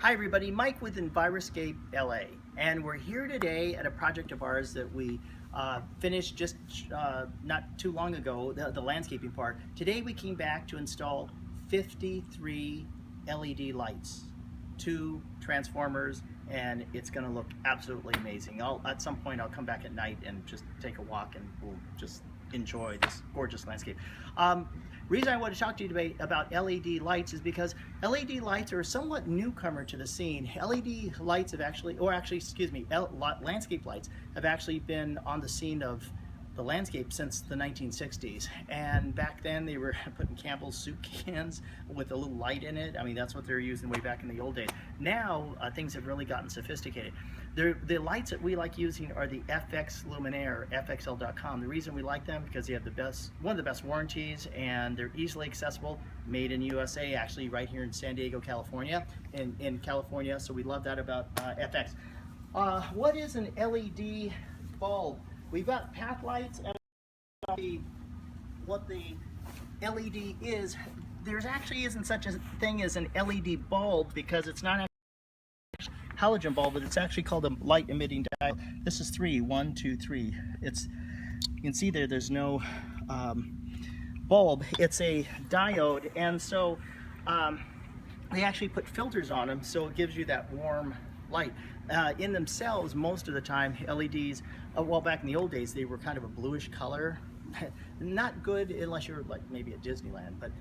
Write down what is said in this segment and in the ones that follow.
Hi everybody, Mike with Enviroscape LA, and we're here today at a project of ours that we finished just not too long ago, the landscaping part. Today we came back to install 53 LED lights, 2 transformers, and it's going to look absolutely amazing. At some point I'll come back at night and just take a walk and we'll just enjoy this gorgeous landscape. Reason I want to talk to you today about LED lights is because LED lights are a somewhat newcomer to the scene. LED lights have actually, landscape lights have actually been on the scene of the landscape since the 1960s. And back then they were putting Campbell's soup cans with a little light in it. I mean, that's what they were using way back in the old days. Now things have really gotten sophisticated. The lights that we like using are the FX Luminaire, FXL.com. The reason we like them because they have one of the best warranties, and they're easily accessible, made in USA, actually right here in San Diego, California, in California. So we love that about FX. What is an LED bulb? We've got path lights, and what the LED is. There's actually isn't such a thing as an LED bulb because it's not a halogen bulb, but it's actually called a light emitting diode. This is 1, 2, 3. You can see there's no bulb. It's a diode, and so they actually put filters on them, so it gives you that warm light. In themselves, most of the time, LEDs, well, back in the old days, they were kind of a bluish color. Not good unless you're like maybe at Disneyland, but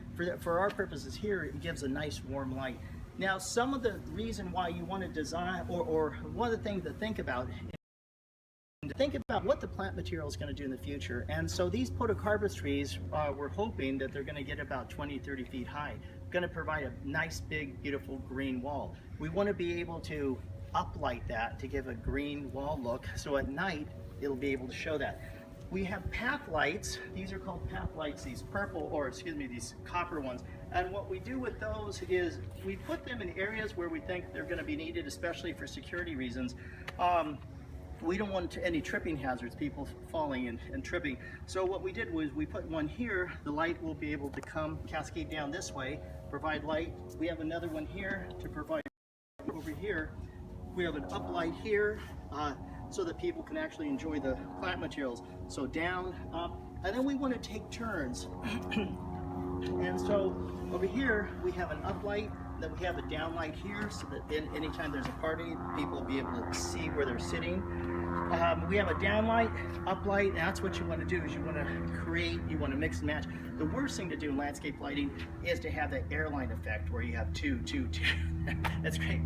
for our purposes here, it gives a nice warm light. Now, some of the reason why you want to design, or one of the things to think about what the plant material is going to do in the future. And so these podocarpus trees, we're hoping that they're going to get about 20, 30 feet high. Going to provide a nice, big, beautiful green wall. We want to be able to uplight that to give a green wall look, so at night it'll be able to show that. We have path lights. These are called path lights, these these copper ones. And what we do with those is we put them in areas where we think they're going to be needed, especially for security reasons. We don't want any tripping hazards, people falling and tripping. So what we did was we put one here. The light will be able to come cascade down this way, provide light. We have another one here to provide over here. We have an uplight here so that people can actually enjoy the plant materials. So down, up, and then we want to take turns. And so over here we have an uplight, then we have a downlight here so that anytime there's a party, people will be able to see where they're sitting. We have a downlight, uplight, and that's what you want to do is you want to mix and match. The worst thing to do in landscape lighting is to have that airline effect where you have two. That's great.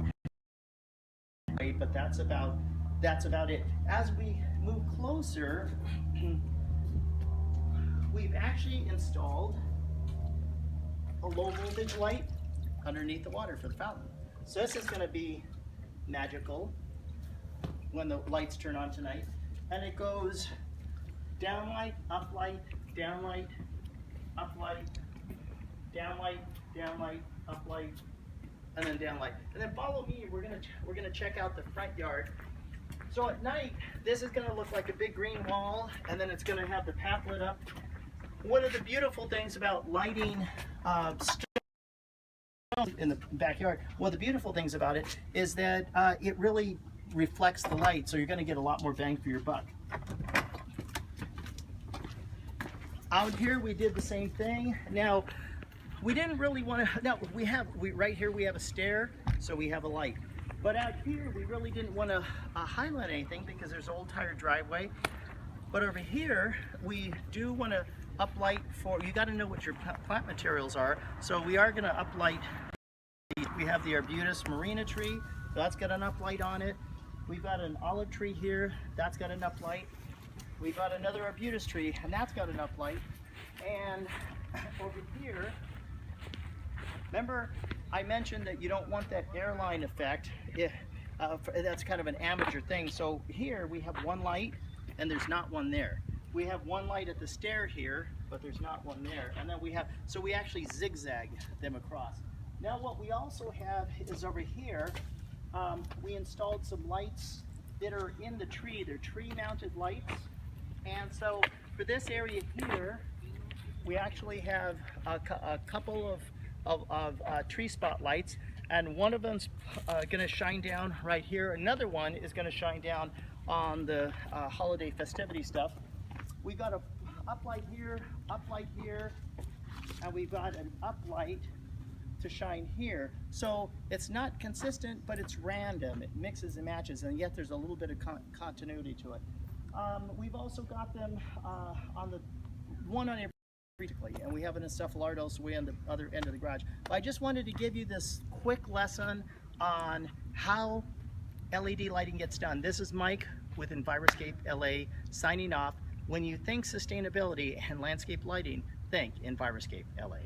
But that's about it. As we move closer, we've actually installed a low voltage light underneath the water for the fountain. So this is going to be magical when the lights turn on tonight. And it goes downlight, uplight, downlight, uplight, downlight, downlight, uplight, and then downlight. And then follow me, we're gonna check out the front yard. So at night, this is gonna look like a big green wall, and then it's gonna have the path lit up. One of the beautiful things about lighting in the backyard, one of the beautiful things about it is that it really reflects the light, so you're gonna get a lot more bang for your buck. Out here, we did the same thing. Now, we didn't really want to, no, right here we have a stair, so we have a light. But out here, we really didn't want to highlight anything because there's an old tire driveway. But over here, we do want to uplight you got to know what your plant materials are. So we are going to uplight, we have the Arbutus Marina tree, so that's got an uplight on it. We've got an olive tree here, that's got an uplight. We've got another Arbutus tree, and that's got an uplight. And over here, remember, I mentioned that you don't want that airline effect. That's kind of an amateur thing. So here we have one light, and there's not one there. We have one light at the stair here, but there's not one there. And then so we actually zigzag them across. Now what we also have is over here, we installed some lights that are in the tree. They're tree-mounted lights. And so for this area here, we actually have a couple of tree spotlights, and one of them's going to shine down right here. Another one is going to shine down on the holiday festivity stuff. We've got a uplight here, and we've got an uplight to shine here. So it's not consistent, but it's random. It mixes and matches, and yet there's a little bit of continuity to it. We've also got them on the one on every, and we have an encephaloardos way on the other end of the garage. But I just wanted to give you this quick lesson on how LED lighting gets done. This is Mike with Enviroscape LA signing off. When you think sustainability and landscape lighting, think Enviroscape LA.